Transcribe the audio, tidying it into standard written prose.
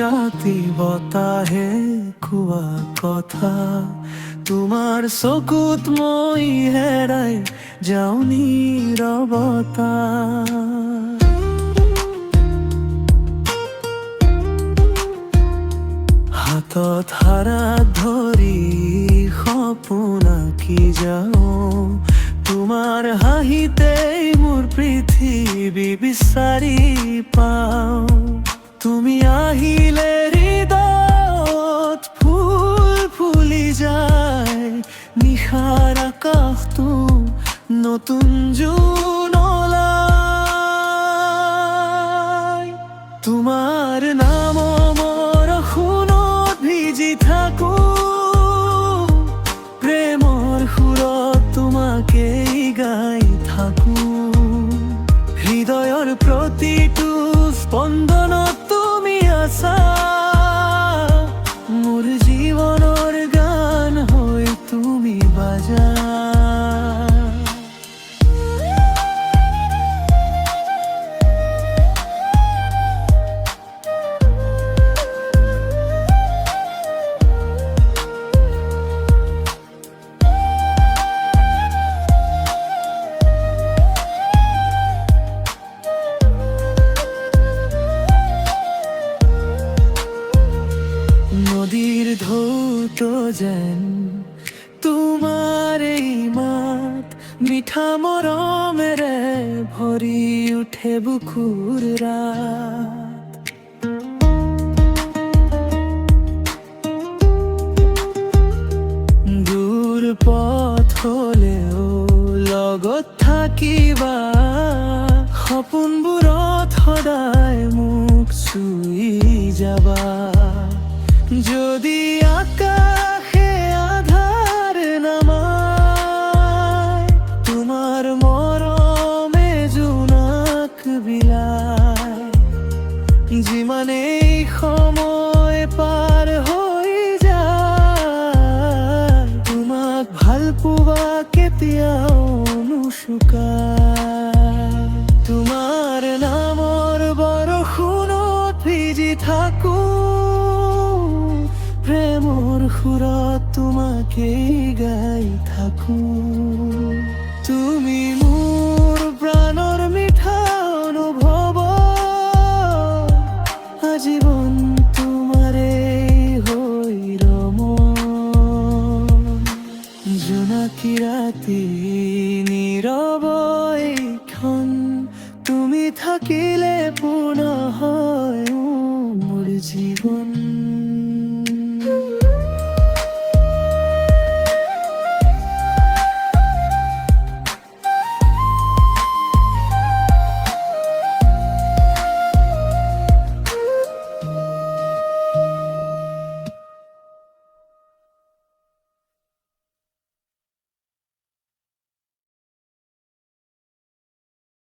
ৰাতি বতাহে কোৱা কথা তোমাৰ চকুত মই হেৰাই যাওঁ নীৰৱতা হাতত হাৰাত ধৰি সপোন আঁকি যাওঁ তোমাৰ হাঁহিতেই মোৰ পৃথিৱী বিচাৰি পাওঁ তুমি আহিলে হৃদয়ত ফুল ফুলি যায় নিশাৰ আকাশটো নতুন জোন ওলায় তোমাৰ নাম মোৰ সোণত ভিজি থাকো প্ৰেমৰ সুৰত তোমাকেই গাই থাকো হৃদয়ৰ প্ৰতিটো স্পন্দনত তুমি আছা মোৰ জীৱনৰ গান হৈ তুমি বাজা নদীৰ ঢৌটো যেন তোমাৰ এই মাত মিঠা মৰমেৰে ভৰি উঠে বুকুৰ ৰাত দূৰ পথ হলেও লগত থাকিবা সপোনবোৰত সদায় মোক চুই যাবা যদি আকাশে আধাৰ নামায় তোমাৰ মৰমে জোনাক বিলায় যিমানেই সময় পাৰ হৈ যায় তোমাক ভাল পোৱা কেতিয়াও নুশুকায় তোমাৰ নামৰ বৰষুণত ভিজি থাকো প্ৰেমৰ সুৰত তোমাকেই গাই থাকো তুমি মোৰ